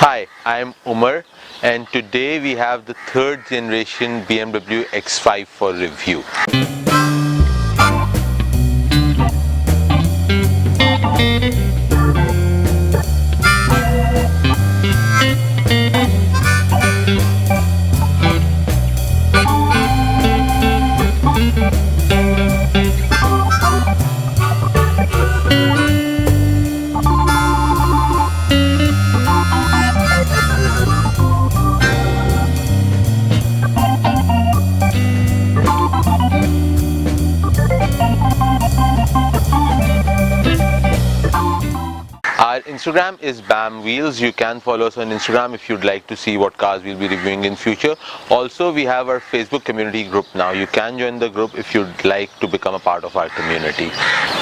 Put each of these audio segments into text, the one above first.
Hi, I'm Umar, and today we have the third generation BMW X5 for review. Our Instagram is Bamwheels. You can follow us on Instagram if you'd like to see what cars we'll be reviewing in future. Also, we have our Facebook community group now. You can join the group if you'd like to become a part of our community.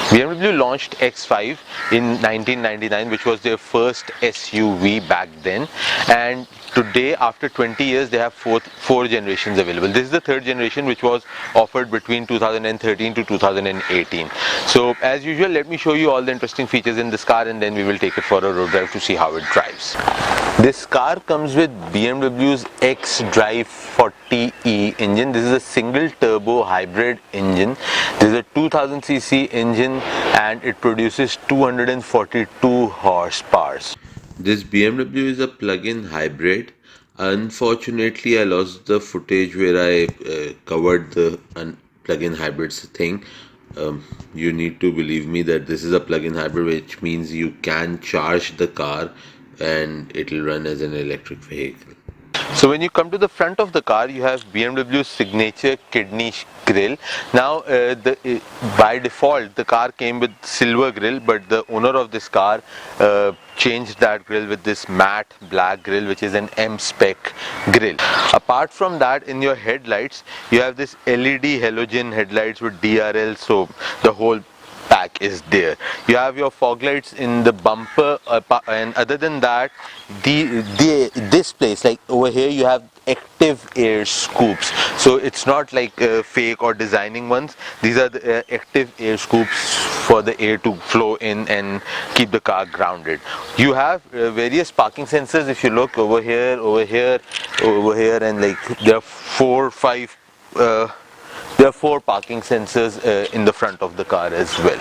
BMW launched X5 in 1999, which was their first SUV back then, and today, after 20 years, they have four generations available. This is the third generation, which was offered between 2013 to 2018. So as usual, let me show you all the interesting features in this car, and then we will take it for a road drive to see how it drives. This car comes with BMW's xDrive 40e engine. This is a single turbo hybrid engine. This is a 2000cc engine and it produces 242 horsepower. This BMW is a plug-in hybrid. Unfortunately, I lost the footage where I covered the plug-in hybrids thing. You need to believe me that this is a plug-in hybrid, which means you can charge the car and it will run as an electric vehicle. So when you come to the front of the car, you have BMW's signature kidney grille. Now by default the car came with silver grille, but the owner of this car changed that grille with this matte black grille, which is an M-spec grille. Apart from that, in your headlights you have this LED halogen headlights with DRL, so the whole pack is there. You have your fog lights in the bumper, and other than that, this place, like over here, you have active air scoops. So it's not like fake or designing ones. These are the active air scoops for the air to flow in and keep the car grounded. You have various parking sensors. If you look over here, and like there are there are four parking sensors in the front of the car as well.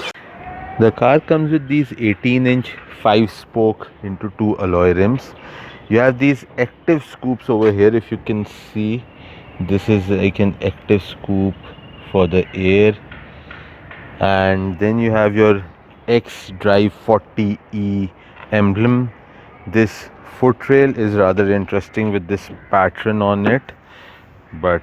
The car comes with these 18-inch 5-spoke into 2 alloy rims. You have these active scoops over here. If you can see, this is like an active scoop for the air. And then you have your xDrive 40e emblem. This foot rail is rather interesting with this pattern on it, but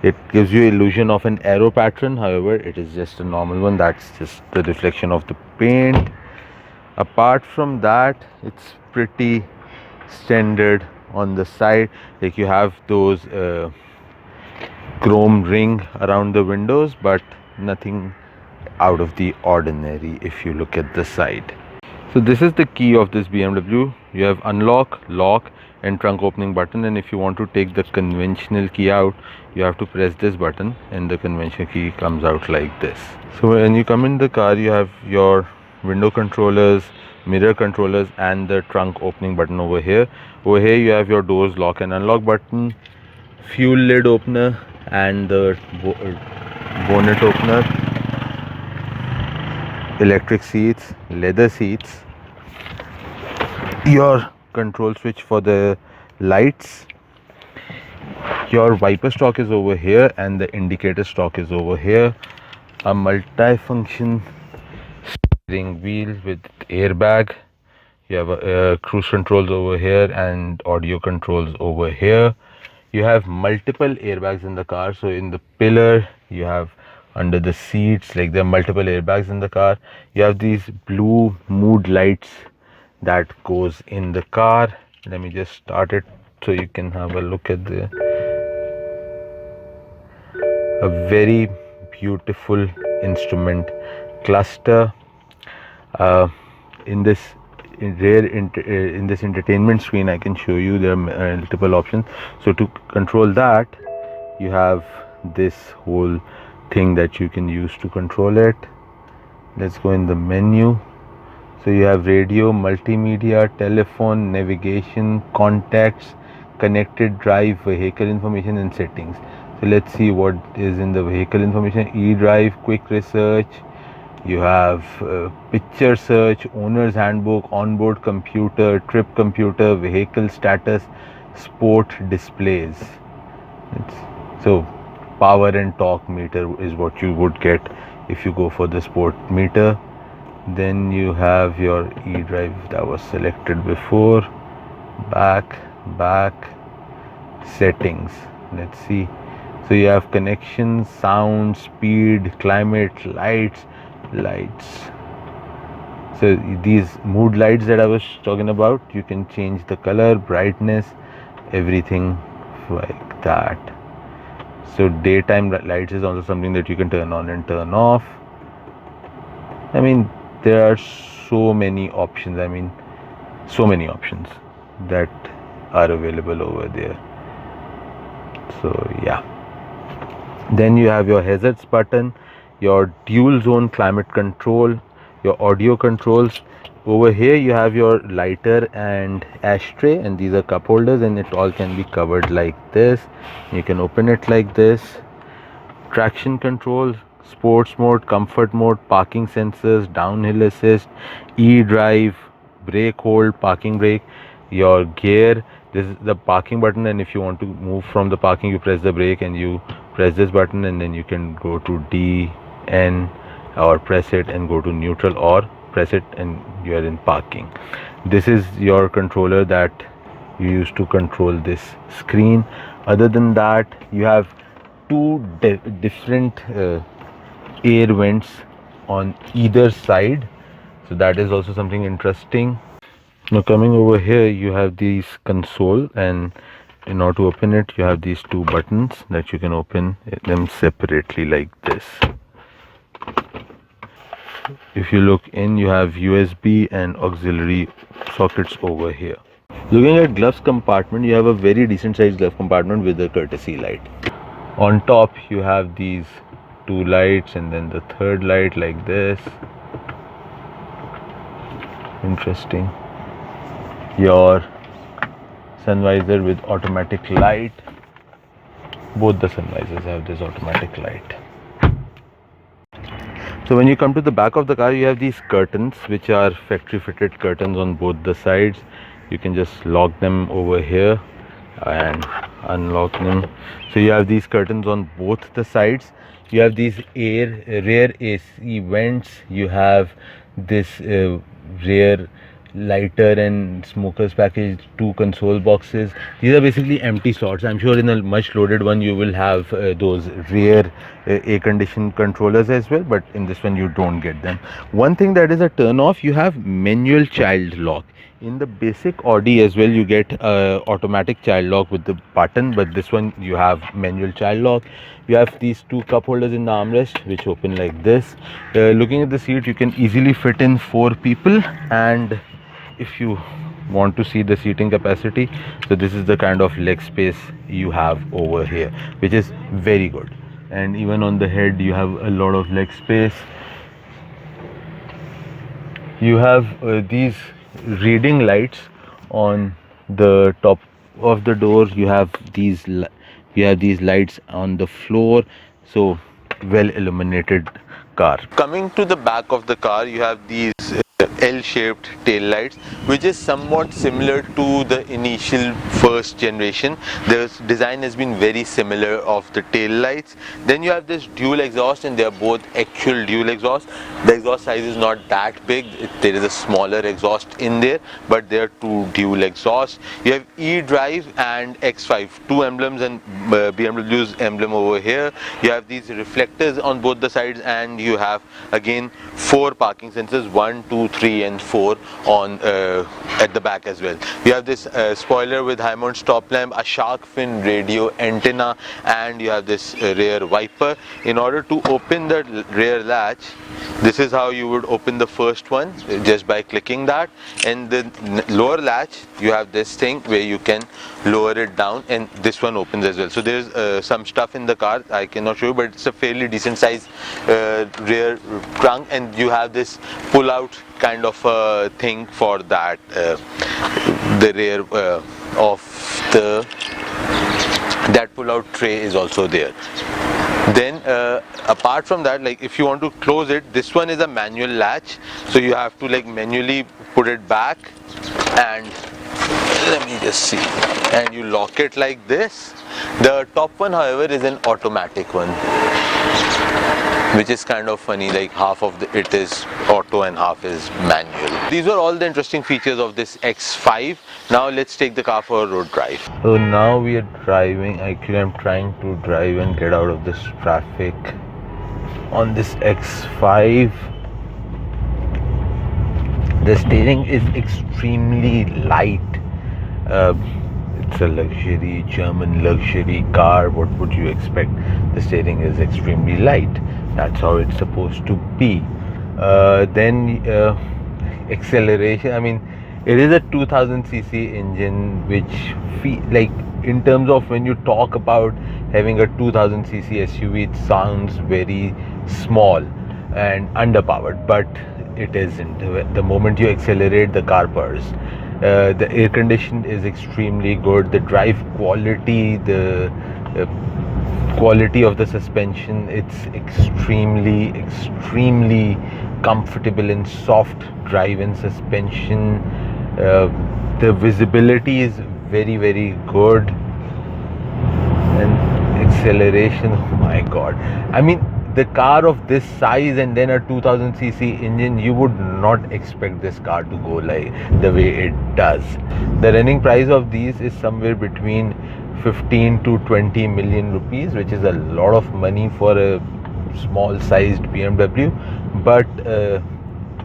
it gives you illusion of an arrow pattern. However, it is just a normal one. That's just the reflection of the paint. Apart from that, it's pretty standard on the side. Like you have those chrome ring around the windows, but nothing out of the ordinary if you look at the side. So this is the key of this BMW. You have unlock, lock and trunk opening button, and if you want to take the conventional key out, you have to press this button and the conventional key comes out like this. So when you come in the car, you have your window controllers, mirror controllers and the trunk opening button over here. Over here you have your doors lock and unlock button, fuel lid opener and the bonnet opener, electric seats, leather seats, your control switch for the lights, your wiper stalk is over here and the indicator stalk is over here, a multi-function steering wheel with airbag, you have cruise controls over here and audio controls over here. You have multiple airbags in the car, so in the pillar, you have under the seats, like there are multiple airbags in the car. You have these blue mood lights that goes in the car. Let me just start it so you can have a look at a very beautiful instrument cluster. In this entertainment screen, I can show you there are multiple options. So to control that, you have this whole thing that you can use to control it. Let's go in the menu. So you have radio, multimedia, telephone, navigation, contacts, connected drive, vehicle information and settings. So let's see what is in the vehicle information. E-drive, quick research. You have picture search, owner's handbook, onboard computer, trip computer, vehicle status, sport displays. So power and torque meter is what you would get if you go for the sport meter. Then you have your e-drive that was selected before. Back, settings. Let's see. So you have connections, sound, speed, climate, lights. So these mood lights that I was talking about, you can change the color, brightness, everything like that. So daytime lights is also something that you can turn on and turn off. I mean, there are so many options. That are available over there. So yeah. Then you have your hazards button, your dual zone climate control, your audio controls. Over here you have your lighter and ashtray, and these are cup holders, and it all can be covered like this. You can open it like this. Traction control, sports mode, comfort mode, parking sensors, downhill assist, e-drive, brake hold, parking brake, your gear. This is the parking button, and if you want to move from the parking, you press the brake and you press this button, and then you can go to D, N, or press it and go to neutral, or press it and you are in parking. This is your controller that you use to control this screen. Other than that, you have two different air vents on either side, so that is also something interesting. Now coming over here, you have these console, and in order to open it, you have these two buttons that you can open them separately like this. If you look in, you have USB and auxiliary sockets over here. Looking at gloves compartment, you have a very decent sized glove compartment with a courtesy light. On top you have these two lights, and then the third light like this. Interesting. Your sun visor with automatic light. Both the sun visors have this automatic light. So when you come to the back of the car, you have these curtains, which are factory fitted curtains on both the sides. You can just lock them over here and unlock them. So you have these curtains on both the sides. You have these rear AC vents. You have this rear lighter and smokers package, two console boxes. These are basically empty slots. I'm sure in a much loaded one you will have those rear air condition controllers as well, but in this one you don't get them. One thing that is a turn off, you have manual child lock. In the basic Audi as well, you get automatic child lock with the button, but this one you have manual child lock. You have these two cup holders in the armrest which open like this. Looking at the seat, you can easily fit in 4 people, and if you want to see the seating capacity, so this is the kind of leg space you have over here, which is very good. And even on the head you have a lot of leg space. You have these reading lights on the top of the door. You have these lights on the floor, so well illuminated car. Coming to the back of the car, you have these L-shaped tail lights, which is somewhat similar to the initial first generation. The design has been very similar of the tail lights. Then you have this dual exhaust, and they are both actual dual exhaust. The exhaust size is not that big. There is a smaller exhaust in there, but they are two dual exhausts. You have e-drive and X5, two emblems, and BMW's emblem over here. You have these reflectors on both the sides, and you have again 4 parking sensors, 1, 2, 3 and 4 on at the back as well. You have this spoiler with high mount stop lamp, a shark fin radio antenna, and you have this rear wiper. In order to open the rear latch, this is how you would open the first one, just by clicking that. And the lower latch, you have this thing where you can lower it down, and this one opens as well. So there's some stuff in the car, I cannot show you, but it's a fairly decent size rear trunk, and you have this pull out kind of a thing for that. The rear of the that pull-out tray is also there. Then apart from that, like if you want to close it, this one is a manual latch, so you have to like manually put it back, and let me just see, and you lock it like this. The top one, however, is an automatic one, which is kind of funny, like half of it is auto and half is manual. These are all the interesting features of this X5. Now let's take the car for a road drive. So now we are driving. Actually, I'm trying to drive and get out of this traffic on this X5. The steering is extremely light. It's a luxury, German luxury car. What would you expect? The steering is extremely light. That's how it's supposed to be. Then acceleration, I mean, it is a 2000cc engine, which like in terms of when you talk about having a 2000cc SUV, it sounds very small and underpowered, but it isn't. The moment you accelerate, the car purrs. The air condition is extremely good. The drive quality, the quality of the suspension, it's extremely comfortable and soft drive and suspension. The visibility is very good, and acceleration, oh my god. I mean, the car of this size and then a 2000cc engine, you would not expect this car to go like the way it does. The running price of these is somewhere between 15 to 20 million rupees, which is a lot of money for a small sized BMW, but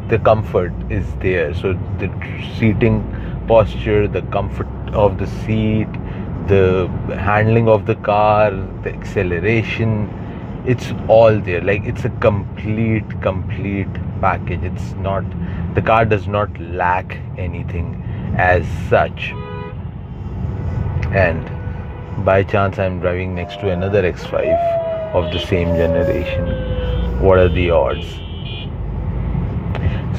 the comfort is there. So the seating posture, the comfort of the seat, the handling of the car, the acceleration, it's all there. Like, it's a complete package. It's not, the car does not lack anything as such. And by chance I'm driving next to another X5 of the same generation. What are the odds?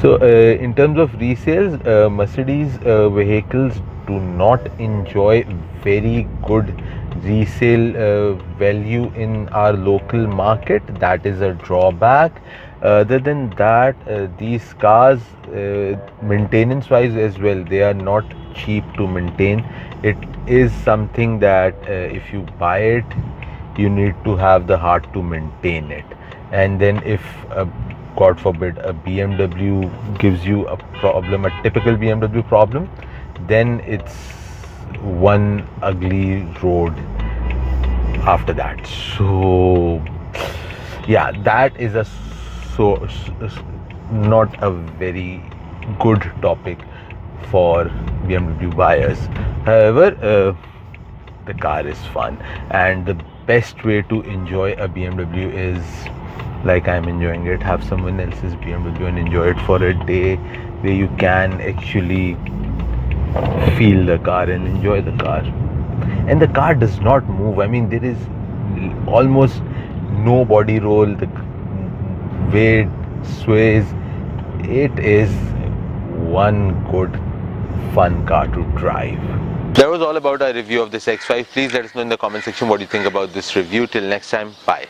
So in terms of resales, Mercedes vehicles do not enjoy very good resale value in our local market. That is a drawback. Other than that, these cars, maintenance wise as well, they are not cheap to maintain. It is something that if you buy it, you need to have the heart to maintain it. And then if God forbid a BMW gives you a problem, a typical BMW problem, then it's one ugly road after that. So yeah, that is a not a very good topic for BMW buyers. However, the car is fun, and the best way to enjoy a BMW is like I'm enjoying it. Have someone else's BMW and enjoy it for a day, where you can actually feel the car and enjoy the car. And the car does not move. I mean, there is almost no body roll. The way it sways, it is one good fun car to drive. That was all about our review of this X5. Please let us know in the comment section what you think about this review. Till next time, bye.